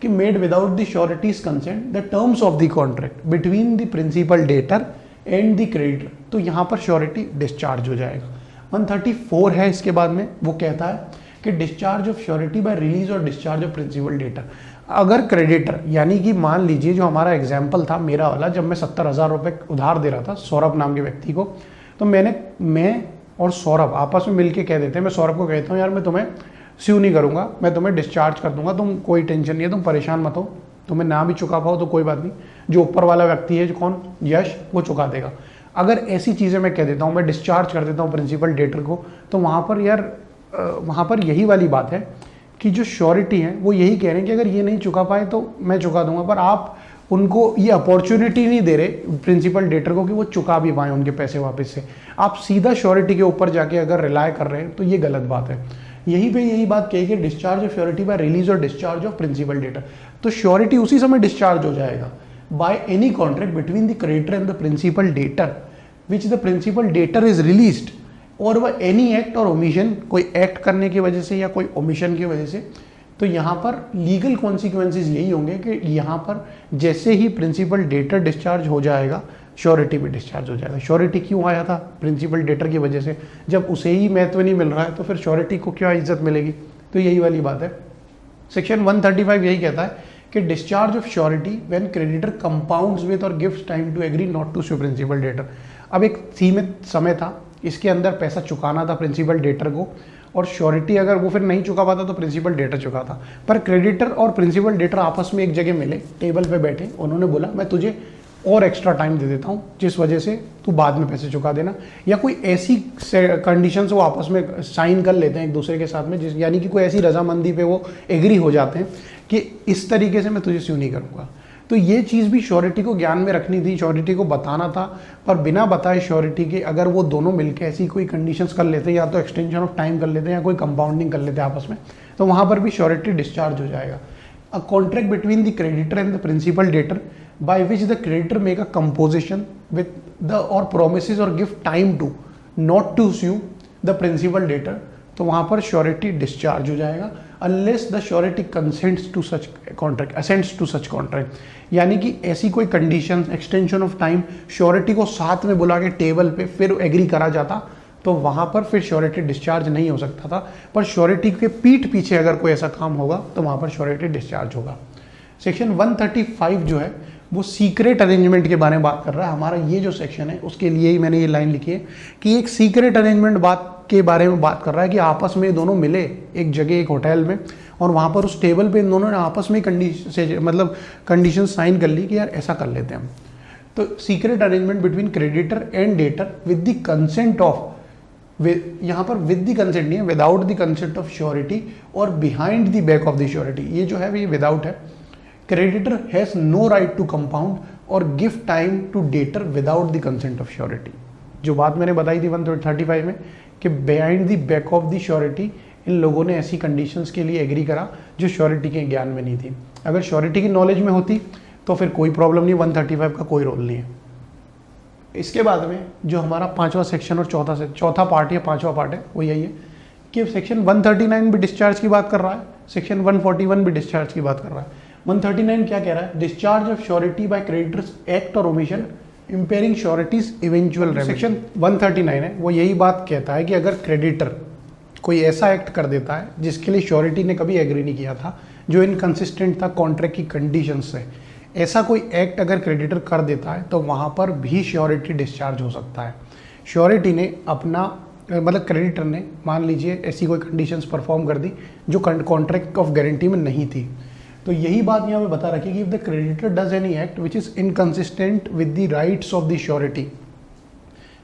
कि made without the surety's consent the terms of the contract between the principal debtor and the creditor, तो यहाँ पर श्योरिटी डिस्चार्ज हो जाएगा। 134 है इसके बाद में, वो कहता है कि discharge of surety by release और डिस्चार्ज ऑफ प्रिंसिपल डेटर। अगर क्रेडिटर, यानी कि मान लीजिए जो हमारा एग्जाम्पल था मेरा वाला, जब मैं 70,000 रुपये उधार दे रहा था सौरभ नाम के व्यक्ति को, तो मैं और सौरभ आपस में मिलके कह देते हैं, मैं सौरभ को कहता हूँ यार मैं तुम्हें स्यू नहीं करूँगा, मैं तुम्हें डिस्चार्ज कर दूंगा, तुम कोई टेंशन नहीं है, तुम परेशान मत हो, तुम्हें ना भी चुका पाओ तो कोई बात नहीं, जो ऊपर वाला व्यक्ति है जो कौन, यश, वो चुका देगा। अगर ऐसी चीज़ें मैं कह देता हूँ, मैं डिस्चार्ज कर देता हूँ प्रिंसिपल डेटर को, तो वहाँ पर यही वाली बात है कि जो श्योरिटी है वो यही कह रहे हैं कि अगर ये नहीं चुका पाए तो मैं चुका दूंगा, पर आप उनको ये अपॉर्चुनिटी नहीं दे रहे प्रिंसिपल डेटर को कि वो चुका भी पाए उनके पैसे वापस से। आप सीधा श्योरिटी के ऊपर जाके अगर रिलाय कर रहे हैं तो ये गलत बात है। यहीं पे यही बात कही कि discharge of surety by release और डिस्चार्ज ऑफ प्रिंसिपल डेटर, तो श्योरिटी उसी समय डिस्चार्ज हो जाएगा by any contract between the creditor and the principal debtor which the principal debtor is released, और वह एनी एक्ट और ओमिशन, कोई एक्ट करने की वजह से या कोई ओमिशन की वजह से। तो यहाँ पर लीगल कॉन्सिक्वेंसेज यही होंगे कि यहाँ पर जैसे ही प्रिंसिपल डेटर डिस्चार्ज हो जाएगा, श्योरिटी भी डिस्चार्ज हो जाएगा। श्योरिटी क्यों आया था? प्रिंसिपल डेटर की वजह से। जब उसे ही महत्व नहीं मिल रहा है तो फिर श्योरिटी को क्या इज्जत मिलेगी? तो यही वाली बात है। सेक्शन 135 यही कहता है कि discharge of surety when creditor compounds with और gives time to agree not to sue principal debtor. अब एक सीमित समय था, इसके अंदर पैसा चुकाना था प्रिंसिपल डेटर को, और श्योरिटी अगर वो फिर नहीं चुका पाता तो प्रिंसिपल डेटर चुका था। पर क्रेडिटर और प्रिंसिपल डेटर आपस में एक जगह मिले, टेबल पे बैठे, उन्होंने बोला मैं तुझे और एक्स्ट्रा टाइम दे देता हूँ जिस वजह से तू बाद में पैसे चुका देना, या कोई ऐसी कंडीशंस वो आपस में साइन कर लेते हैं एक दूसरे के साथ में, जिस यानी कि कोई ऐसी रजामंदी पे वो एग्री हो जाते हैं कि इस तरीके से मैं तुझे स्यू नहीं करूँगा। तो ये चीज़ भी श्योरिटी को ज्ञान में रखनी थी, श्योरिटी को बताना था, पर बिना बताए श्योरिटी के अगर वो दोनों मिलकर ऐसी कोई कंडीशंस कर लेते हैं, या तो एक्सटेंशन ऑफ टाइम कर लेते हैं या कोई कंपाउंडिंग कर लेते हैं आपस में, तो वहाँ पर भी श्योरिटी डिस्चार्ज हो जाएगा। A contract between the creditor and the principal debtor by which the creditor make a composition with the or promises or give time to not to sue the principal debtor, तो वहाँ पर surety discharge हो जाएगा unless the surety consents to such contract, assents to such contract। यानी कि ऐसी कोई condition, extension of time, surety को साथ में बुला के टेबल पे फिर एग्री करा जाता, तो वहाँ पर फिर श्योरिटी डिस्चार्ज नहीं हो सकता था। पर श्योरिटी के पीठ पीछे अगर कोई ऐसा काम होगा तो वहाँ पर श्योरिटी डिस्चार्ज होगा। सेक्शन 135 जो है वो सीक्रेट अरेंजमेंट के बारे में बात कर रहा है। हमारा ये जो सेक्शन है उसके लिए ही मैंने ये लाइन लिखी है कि एक सीक्रेट अरेंजमेंट बात के बारे में बात कर रहा है कि आपस में दोनों मिले एक जगह, एक होटल में, और वहाँ पर उस टेबल पे इन दोनों ने आपस में कंडीशन साइन कर ली कि यार ऐसा कर लेते हैं हम। तो secret arrangement between creditor and debtor with the consent of, यहाँ पर विद द कंसेंट नहीं है, without the consent of surety और behind the back of the surety. ये जो है ये विदाउट है। Creditor has no right to compound और give time to debtor without the consent of surety. जो बात मैंने बताई थी 135 में कि behind the back of the surety, इन लोगों ने ऐसी कंडीशंस के लिए एग्री करा जो श्योरिटी के ज्ञान में नहीं थी। अगर श्योरिटी की नॉलेज में होती तो फिर कोई प्रॉब्लम नहीं, 135 का कोई रोल नहीं है। इसके बाद में जो हमारा पांचवा सेक्शन और चौथा पार्ट या पांचवा पार्ट है वो यही है कि सेक्शन 139 भी डिस्चार्ज की बात कर रहा है, सेक्शन 141 भी डिस्चार्ज की बात कर रहा है। 139 क्या कह रहा है? Discharge of surety by creditors act और omission impairing sureties eventual remedy. Section 139 है वो यही बात कहता है कि अगर क्रेडिटर कोई ऐसा एक्ट कर देता है जिसके लिए श्योरिटी ने कभी एग्री नहीं किया था, जो इनकंसिस्टेंट था कॉन्ट्रैक्ट की कंडीशन से। ऐसा कोई एक्ट अगर क्रेडिटर कर देता है तो वहाँ पर भी श्योरिटी डिस्चार्ज हो सकता है। श्योरिटी ने अपना मतलब क्रेडिटर ने मान लीजिए ऐसी कोई कंडीशंस परफॉर्म कर दी जो कॉन्ट्रैक्ट ऑफ गारंटी में नहीं थी, तो यही बात यहाँ पे बता रखी कि if the creditor does any act which is inconsistent with the rights of the surety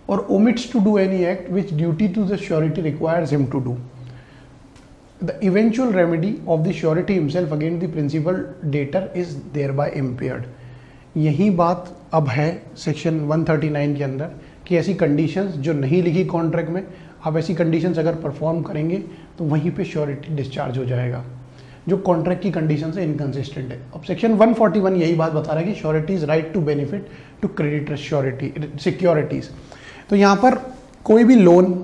और omits to do any act which duty to the surety requires him to do, the eventual remedy of the surety himself against the principal debtor is thereby impaired. यही बात अब है section 139 के अंदर कि ऐसी conditions जो नहीं लिखी कॉन्ट्रैक्ट में, आप ऐसी कंडीशंस अगर परफॉर्म करेंगे तो वहीं पे श्योरिटी डिस्चार्ज हो जाएगा जो कॉन्ट्रैक्ट की कंडीशन से इनकंसिस्टेंट है। अब सेक्शन 141 यही बात बता रहा है कि surety is right to benefit to creditor surety securities. तो यहाँ पर कोई भी लोन,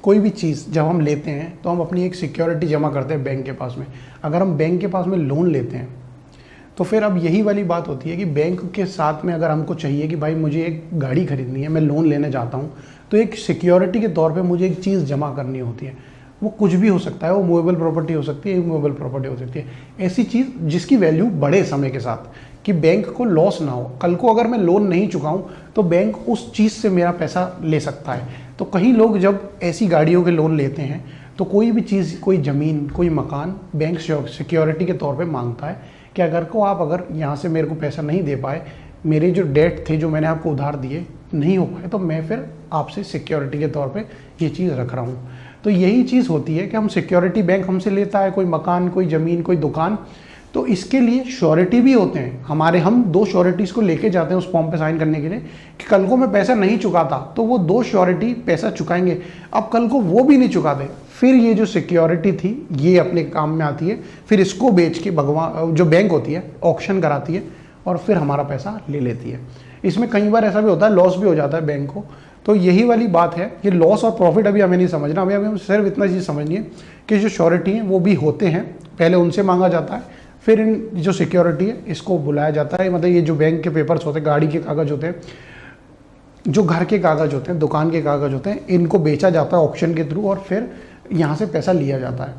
कोई भी चीज़ जब हम लेते हैं तो हम अपनी एक सिक्योरिटी जमा करते हैं बैंक के पास में। अगर हम बैंक के पास में लोन लेते हैं तो फिर अब यही वाली बात होती है कि बैंक के साथ में अगर हमको चाहिए कि भाई मुझे एक गाड़ी खरीदनी है, मैं लोन लेने जाता हूँ, तो एक सिक्योरिटी के तौर पे मुझे एक चीज़ जमा करनी होती है। वो कुछ भी हो सकता है, वो मूवेबल प्रॉपर्टी हो सकती है, इमूवेबल प्रॉपर्टी हो सकती है, ऐसी चीज़ जिसकी वैल्यू बढ़े समय के साथ, कि बैंक को लॉस ना हो। कल को अगर मैं लोन नहीं चुकाऊं तो बैंक उस चीज़ से मेरा पैसा ले सकता है। तो कई लोग जब ऐसी गाड़ियों के लोन लेते हैं तो कोई भी चीज़, कोई ज़मीन, कोई मकान बैंक सिक्योरिटी के तौर पे मांगता है कि अगर यहाँ से मेरे को पैसा नहीं दे पाए, मेरे जो डेट थे जो मैंने आपको उधार दिए नहीं हो पाए, तो मैं फिर आपसे सिक्योरिटी के तौर पे ये चीज़ रख रहा हूँ। तो यही चीज़ होती है कि हम सिक्योरिटी, बैंक हमसे लेता है कोई मकान, कोई ज़मीन, कोई दुकान, तो इसके लिए श्योरिटी भी होते हैं हमारे। हम 2 श्योरिटीज़ को लेके जाते हैं उस फॉर्म पे साइन करने के लिए कि कल को मैं पैसा नहीं चुकाता तो वो 2 श्योरिटी पैसा चुकाएंगे। अब कल को वो भी नहीं चुकाते, फिर ये जो सिक्योरिटी थी ये अपने काम में आती है, फिर इसको बेच के भगवान जो बैंक होती है ऑक्शन कराती है और फिर हमारा पैसा ले लेती है। इसमें कई बार ऐसा भी होता है लॉस भी हो जाता है बैंक को। तो यही वाली बात है कि लॉस और प्रॉफिट अभी हमें नहीं समझना, अभी हमें सिर्फ इतना चीज़ समझनी है कि जो श्योरिटी हैं वो भी होते हैं, पहले उनसे मांगा जाता है, फिर इन जो सिक्योरिटी है इसको बुलाया जाता है। मतलब ये जो बैंक के पेपर्स होते हैं, गाड़ी के कागज़ होते हैं, जो घर के कागज़ होते हैं, दुकान के कागज़ होते हैं, इनको बेचा जाता है ऑक्शन के थ्रू और फिर यहाँ से पैसा लिया जाता है।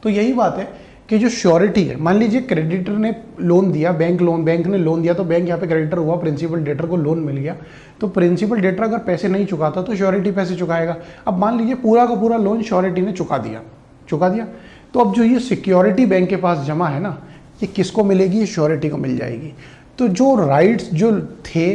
तो यही बात है कि जो श्योरिटी है, मान लीजिए क्रेडिटर ने लोन दिया, बैंक ने लोन दिया, तो बैंक यहाँ पे क्रेडिटर हुआ, प्रिंसिपल डेटर को लोन मिल गया, तो प्रिंसिपल डेटर अगर पैसे नहीं चुकाता तो श्योरिटी पैसे चुकाएगा। अब मान लीजिए पूरा का पूरा लोन श्योरिटी ने चुका दिया, तो अब जो ये सिक्योरिटी बैंक के पास जमा है ना, ये किसको मिलेगी? ये श्योरिटी को मिल जाएगी। तो जो राइट्स जो थे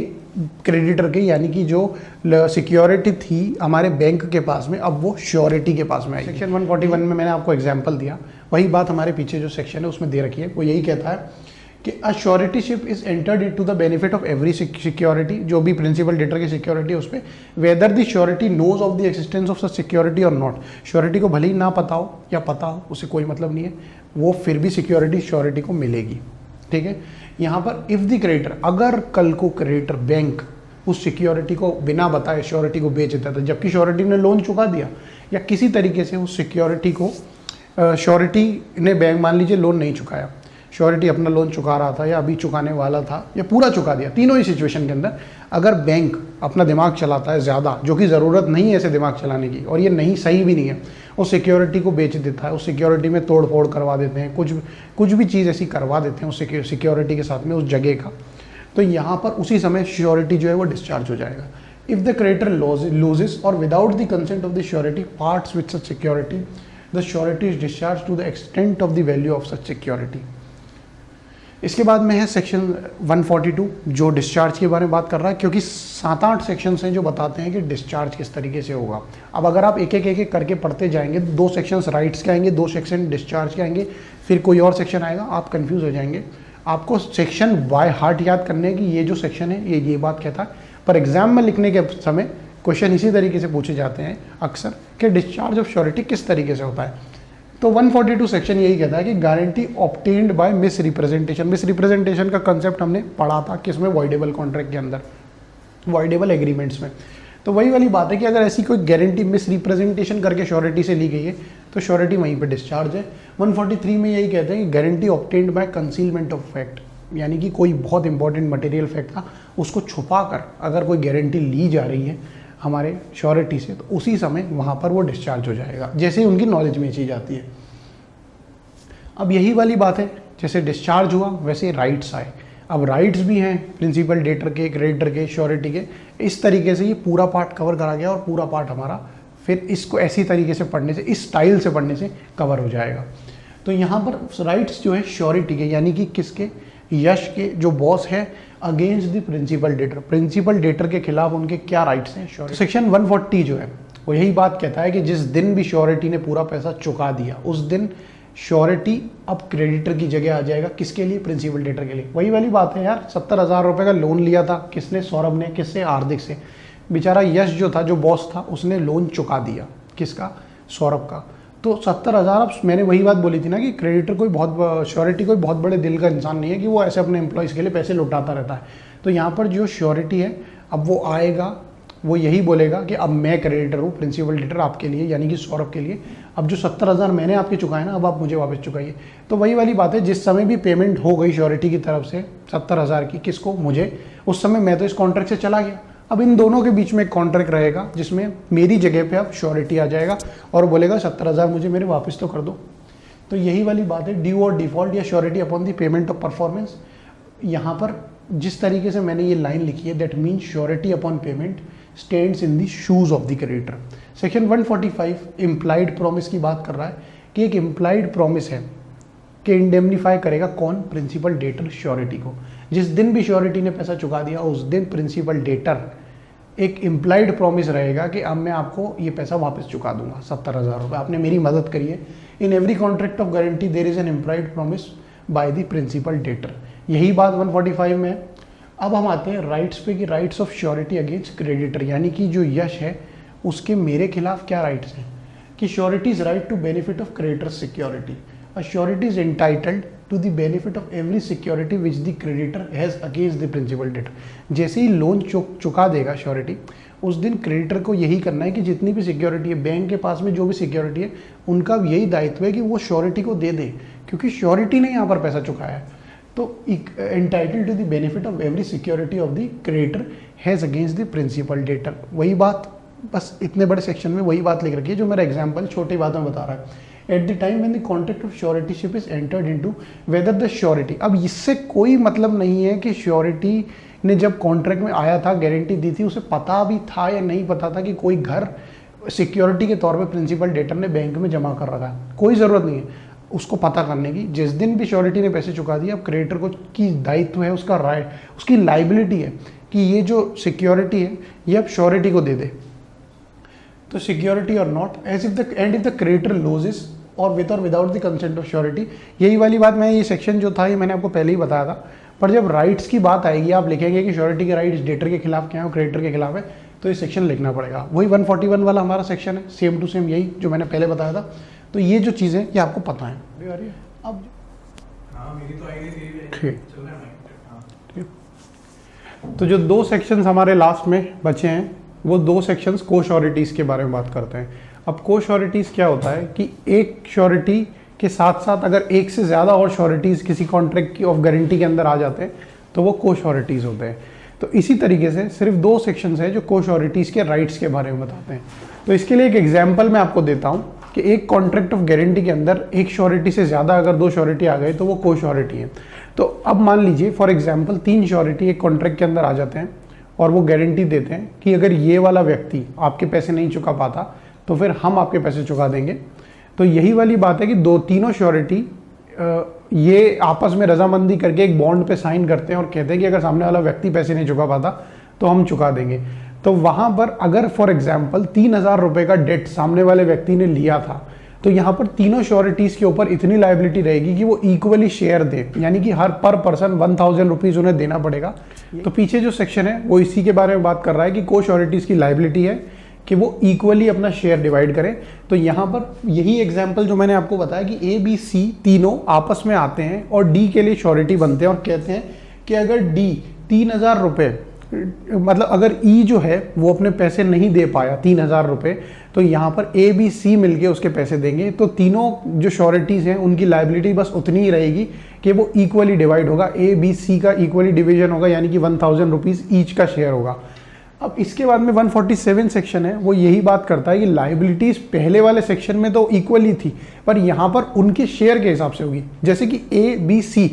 क्रेडिटर के, यानी कि जो सिक्योरिटी थी हमारे बैंक के पास में, अब वो श्योरिटी के पास में आई। सेक्शन 141 में मैंने आपको एग्जांपल दिया, वही बात हमारे पीछे जो सेक्शन है उसमें दे रखी है। वो यही कहता है कि a suretyship is entered into the benefit of every security, जो भी प्रिंसिपल डेटर की सिक्योरिटी है उस पर, whether the surety knows of the existence of such security और नॉट। श्योरिटी को भले ही ना पता हो या पता हो, उससे कोई मतलब नहीं है, वो फिर भी सिक्योरिटी श्योरिटी को मिलेगी। ठीक है, यहाँ पर इफ द क्रेडिटर, अगर कल को क्रेडिटर बैंक उस सिक्योरिटी को बिना बताए श्योरिटी को बेच देता था, जबकि श्योरिटी ने लोन चुका दिया या किसी तरीके से उस सिक्योरिटी को श्योरिटी ने, बैंक मान लीजिए लोन नहीं चुकाया, श्योरिटी अपना लोन चुका रहा था या अभी चुकाने वाला था या पूरा चुका दिया, तीनों ही सिचुएशन के अंदर अगर बैंक अपना दिमाग चलाता है ज़्यादा, जो कि ज़रूरत नहीं है ऐसे दिमाग चलाने की, और ये नहीं सही भी नहीं है, उस सिक्योरिटी को बेच देता है, उस सिक्योरिटी में तोड़ फोड़ करवा देते हैं, कुछ भी चीज़ ऐसी करवा देते हैं उस सिक्योरिटी के साथ में उस जगह का, तो यहाँ पर उसी समय श्योरिटी जो है वो डिस्चार्ज हो जाएगा। इफ़ द क्रेडिटर लूजेस और without the consent of the surety parts with such security, the surety is discharge to the extent of the value of such security. इसके बाद में है सेक्शन 142 जो डिस्चार्ज के बारे में बात कर रहा है, क्योंकि 7-8 सेक्शंस हैं जो बताते हैं कि डिस्चार्ज किस तरीके से होगा। अब अगर आप एक एक करके पढ़ते जाएंगे, 2 सेक्शंस राइट्स के आएंगे, 2 सेक्शन डिस्चार्ज के आएंगे, फिर कोई और सेक्शन आएगा, आप कंफ्यूज हो जाएंगे। आपको सेक्शन बाय हार्ट याद करने की, ये जो सेक्शन है ये बात कहता है, पर एग्जाम में लिखने के समय क्वेश्चन इसी तरीके से पूछे जाते हैं अक्सर कि डिस्चार्ज ऑफ श्योरिटी किस तरीके से होता है। तो 142 सेक्शन यही कहता है कि guarantee obtained by miss representation. Miss representation का कंसेप्ट हमने पढ़ा था किसमें, वॉइडेबल कॉन्ट्रैक्ट के अंदर, वॉइडेबल एग्रीमेंट्स में। तो वही वाली बात है कि अगर ऐसी कोई गारंटी मिस रिप्रेजेंटेशन करके श्योरिटी से ली गई है तो श्योरिटी वहीं पे डिस्चार्ज है। 143 में यही कहते हैं कि guarantee obtained by concealment of fact, यानी कि कोई बहुत इंपॉर्टेंट मटेरियल फैक्ट था उसको छुपा कर अगर कोई गारंटी ली जा रही है हमारे श्योरिटी से, तो उसी समय वहाँ पर वो डिस्चार्ज हो जाएगा, जैसे ही उनकी नॉलेज में चीज़ आती है। अब यही वाली बात है, जैसे डिस्चार्ज हुआ वैसे राइट्स आए। अब राइट्स भी हैं प्रिंसिपल डेटर के, क्रेडिटर के, श्योरिटी के। इस तरीके से ये पूरा पार्ट कवर करा गया और पूरा पार्ट हमारा फिर इसको ऐसी तरीके से पढ़ने से, इस स्टाइल से पढ़ने से कवर हो जाएगा। तो यहाँ पर राइट्स जो है श्योरिटी के, यानी कि किसके, यश के, जो बॉस है, against the principal debtor, principal debtor के खिलाफ उनके क्या राइट्स हैं। सेक्शन 140 जो है वो यही बात कहता है कि जिस दिन भी श्योरिटी ने पूरा पैसा चुका दिया उस दिन श्योरिटी अब क्रेडिटर की जगह आ जाएगा। किसके लिए, प्रिंसिपल डेटर के लिए। वही वाली बात है यार, 70,000 रुपये का लोन लिया था किसने, सौरभ ने। किससे, हार्दिक से। बेचारा यश जो था, जो बॉस था, उसने लोन चुका दिया। किसका, सौरभ का। तो 70,000, अब मैंने वही बात बोली थी ना कि क्रेडिटर कोई बहुत, श्योरिटी कोई बहुत बड़े दिल का इंसान नहीं है कि वो ऐसे अपने एम्प्लॉयज़ के लिए पैसे लुटाता रहता है। तो यहाँ पर जो श्योरिटी है, अब वो आएगा, वो यही बोलेगा कि अब मैं क्रेडिटर हूँ, प्रिंसिपल डेटर आपके लिए, यानी कि सौरभ के लिए। अब जो 70,000 मैंने आपके चुकाए ना, अब आप मुझे वापस चुकाइए। तो वही वाली बात है, जिस समय भी पेमेंट हो गई श्योरिटी की तरफ से 70,000 की, किसको, मुझे, उस समय मैं तो इस कॉन्ट्रैक्ट से चला गया। अब इन दोनों के बीच में एक कॉन्ट्रैक्ट रहेगा जिसमें मेरी जगह पे अब श्योरिटी आ जाएगा और बोलेगा 70,000 मुझे मेरे वापस तो कर दो। तो यही वाली बात है, ड्यू और डिफॉल्ट या surety upon the payment of performance. यहाँ पर जिस तरीके से मैंने ये लाइन लिखी है, that means surety upon payment stands in the shoes of the creditor. Section 145 implied promise की बात कर रहा है कि एक इम्प्लाइड प्रॉमिस है कि इंडेमनीफाई करेगा कौन, प्रिंसिपल डेटर श्योरिटी को। जिस दिन भी श्योरिटी ने पैसा चुका दिया उस दिन प्रिंसिपल डेटर, एक इम्प्लाइड प्रॉमिस रहेगा कि अब मैं आपको ये पैसा वापस चुका दूंगा, 70,000 रुपये, आपने मेरी मदद करी है। In every contract of guarantee there is an implied promise by the principal debtor. यही बात 145 में है। अब हम आते हैं राइट्स पे कि rights of surety against creditor, यानी कि जो यश है उसके मेरे खिलाफ क्या राइट्स हैं। कि surety is right to benefit of creditor security. A surety is entitled to the benefit of every security which the creditor has against the principal debtor. जैसे ही लोन चुका देगा श्योरिटी, उस दिन क्रेडिटर को यही करना है कि जितनी भी सिक्योरिटी है, बैंक के पास में जो भी सिक्योरिटी है, उनका यही दायित्व है कि वो श्योरिटी को दे दे, क्योंकि श्योरिटी ने यहाँ पर पैसा चुकाया है। तो entitled to the benefit of every security of the creditor has against the principal debtor. वही बात, बस इतने बड़े सेक्शन में वही बात लिख रखी है जो मेरा एग्जाम्पल छोटी बात में बता रहा है। At the time when the contract of suretyship is entered into whether the surety. अब इससे कोई मतलब नहीं है कि श्योरिटी ने जब कॉन्ट्रैक्ट में आया था, गारंटी दी थी, उसे पता भी था या नहीं पता था कि कोई घर सिक्योरिटी के तौर पे प्रिंसिपल डेटर ने बैंक में जमा कर रखा है। कोई ज़रूरत नहीं है उसको पता करने की। जिस दिन भी श्योरिटी ने पैसे चुका दिए, अब क्रेडिटर को की दायित्व है, उसका राइट, उसकी लाइबिलिटी है कि ये जो सिक्योरिटी है ये अब श्योरिटी को दे दे। तो सिक्योरिटी और not as if the and if the creditor loses और विद और without the consent of surety. यही वाली बात, मैं ये सेक्शन जो था ये मैंने आपको पहले ही बताया था। पर जब राइट्स की बात आएगी, आप लिखेंगे कि श्योरिटी के राइट्स डेटर के खिलाफ क्या है और क्रेडिटर के खिलाफ है, तो ये सेक्शन लिखना पड़ेगा। वही 141 वाला हमारा सेक्शन है, सेम टू सेम यही जो मैंने पहले बताया था। तो ये जो चीज़ें ये आपको पता है। अब ठीक, तो जो दो सेक्शंस हमारे लास्ट में बचे हैं वो दो सेक्शंस को श्योरिटीज़ के बारे में बात करते हैं। अब को श्योरिटीज़ क्या होता है कि एक श्योरिटी के साथ साथ अगर एक से ज़्यादा और श्योरिटीज़ किसी कॉन्ट्रैक्ट की ऑफ गारंटी के अंदर आ जाते हैं तो वो को श्योरिटीज़ होते हैं। तो इसी तरीके से सिर्फ दो सेक्शंस हैं जो को श्योरिटीज़ के राइट्स के बारे में बताते हैं। तो इसके लिए एक एग्जाम्पल मैं आपको देता हूँ कि एक कॉन्ट्रैक्ट ऑफ गारंटी के अंदर एक श्योरिटी से ज़्यादा अगर दो श्योरिटी आ गए तो वो को श्योरिटी है। तो अब मान लीजिए फॉर एग्जांपल 3 श्योरिटी एक कॉन्ट्रैक्ट के अंदर आ जाते हैं और वो गारंटी देते हैं कि अगर ये वाला व्यक्ति आपके पैसे नहीं चुका पाता तो फिर हम आपके पैसे चुका देंगे। तो यही वाली बात है कि तीनों श्योरिटी ये आपस में रजामंदी करके एक बॉन्ड पे साइन करते हैं और कहते हैं कि अगर सामने वाला व्यक्ति पैसे नहीं चुका पाता तो हम चुका देंगे। तो वहाँ पर अगर फॉर एग्जांपल 3,000 रुपये का डेट सामने वाले व्यक्ति ने लिया था तो यहाँ पर तीनों श्योरिटीज़ के ऊपर इतनी लायबिलिटी रहेगी कि वो इक्वली शेयर दें, यानी कि हर पर पर्सन 1,000 रुपीज़ उन्हें देना पड़ेगा। तो पीछे जो सेक्शन है वो इसी के बारे में बात कर रहा है कि को श्योरिटीज़ की लायबिलिटी है कि वो इक्वली अपना शेयर डिवाइड करें। तो यहाँ पर यही एग्जाम्पल जो मैंने आपको बताया कि ए बी सी तीनों आपस में आते हैं और डी के लिए श्योरिटी बनते हैं और कहते हैं कि अगर डी 3,000 रुपये, मतलब अगर ई जो है वो अपने पैसे नहीं दे पाया 3,000 रुपये, तो यहाँ पर ए बी सी मिलके उसके पैसे देंगे। तो तीनों जो श्योरिटीज़ हैं उनकी लायबिलिटी बस उतनी ही रहेगी कि वो इक्वली डिवाइड होगा, ए बी सी का इक्वली डिवीजन होगा, यानी कि 1,000 रुपीज़ ईच का शेयर होगा। अब इसके बाद में 147 सेक्शन है, वो यही बात करता है कि लाइबिलिटीज पहले वाले सेक्शन में तो इक्वली थी, पर यहाँ पर उनके शेयर के हिसाब से होगी। जैसे कि ए बी सी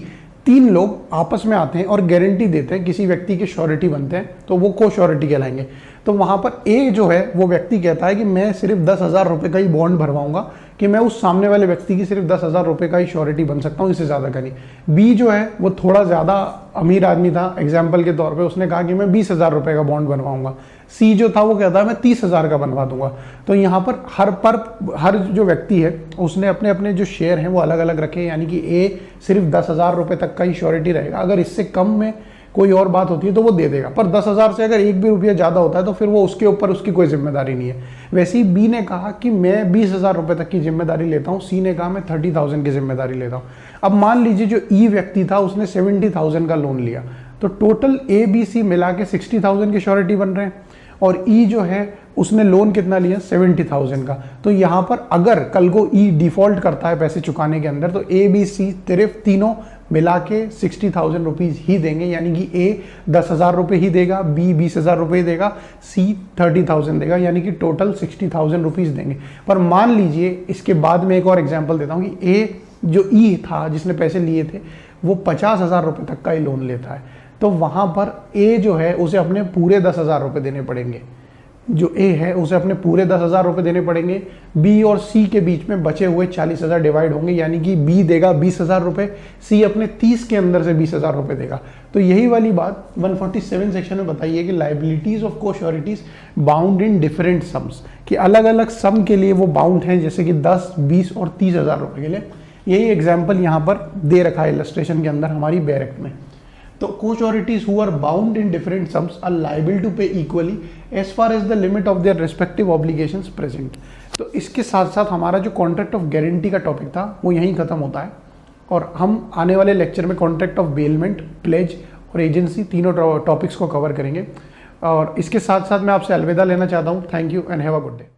3 लोग आपस में आते हैं और गारंटी देते हैं, किसी व्यक्ति के श्योरिटी बनते हैं, तो वो को श्योरिटी कहलाएंगे। तो वहाँ पर ए जो है वो व्यक्ति कहता है कि मैं सिर्फ 10,000 रुपये का ही बॉन्ड भरवाऊंगा, कि मैं उस सामने वाले व्यक्ति की सिर्फ 10,000 रुपये का ही श्योरिटी बन सकता हूँ, इससे ज़्यादा का नहीं। बी जो है वो थोड़ा ज़्यादा अमीर आदमी था, एग्जाम्पल के तौर पे उसने कहा कि मैं 20,000 रुपये का बॉन्ड बनवाऊंगा। सी जो था वो कहता है मैं 30,000 का बनवा दूंगा। तो यहाँ पर हर जो व्यक्ति है उसने अपने अपने जो शेयर हैं वो अलग अलग रखे, यानी कि ए सिर्फ 10,000 रुपये तक का ही श्योरिटी रहेगा। अगर इससे कम में कोई और बात होती है तो वो दे देगा, पर 10,000 से अगर 1 भी रुपया ज़्यादा होता है तो फिर वो उसके ऊपर उसकी कोई जिम्मेदारी नहीं है। वैसे ही बी ने कहा कि मैं 20,000 रुपये तक की जिम्मेदारी लेता हूँ, सी ने कहा मैं 30,000 की जिम्मेदारी लेता हूँ। अब मान लीजिए जो ई व्यक्ति था उसने 70,000 का लोन लिया, तो टोटल ए बी सी मिला के 60,000 की श्योरिटी बन रहे हैं, और ई जो है उसने लोन कितना लिया 70,000 का। तो यहाँ पर अगर कल को ई डिफॉल्ट करता है पैसे चुकाने के अंदर, तो ए बी सी सिर्फ तीनों मिला के 60,000 रुपीज़ ही देंगे, यानी कि ए 10,000 रुपये ही देगा, बी 20,000 रुपये देगा, सी 30,000 देगा, यानी कि टोटल 60,000 रुपीज़ देंगे। पर मान लीजिए इसके बाद में एक और एग्जांपल देता हूँ कि ए जो ई था जिसने पैसे लिए थे वो 50,000 रुपये तक का ही लोन लेता है, तो वहाँ पर ए जो है उसे अपने पूरे 10,000 रुपये देने पड़ेंगे। जो ए है उसे अपने पूरे 10,000 रुपये देने पड़ेंगे। बी और सी के बीच में बचे हुए 40,000 डिवाइड होंगे, यानी कि बी देगा 20,000 रुपये, सी अपने 30 के अंदर से 20,000 रुपये देगा। तो यही वाली बात 147 सेक्शन में बताइए कि लाइबिलिटीज ऑफ को sureties bound in different sums, कि अलग अलग सम के लिए वो बाउंड हैं, जैसे कि 10, 20 और 30,000 रुपये के लिए। यही एग्जाम्पल यहाँ पर दे रखा है इलस्ट्रेशन के अंदर हमारी बेयर एक्ट में। तो co-sureties who are bound in different sums are liable to pay equally as far as the limit of their respective obligations present। तो इसके साथ साथ हमारा जो कॉन्ट्रैक्ट ऑफ गारंटी का टॉपिक था वो यहीं खत्म होता है, और हम आने वाले लेक्चर में कॉन्ट्रैक्ट ऑफ बेलमेंट, प्लेज और एजेंसी तीनों टॉपिक्स को कवर करेंगे। और इसके साथ साथ मैं आपसे अलविदा लेना चाहता हूँ। Thank you and have a good day.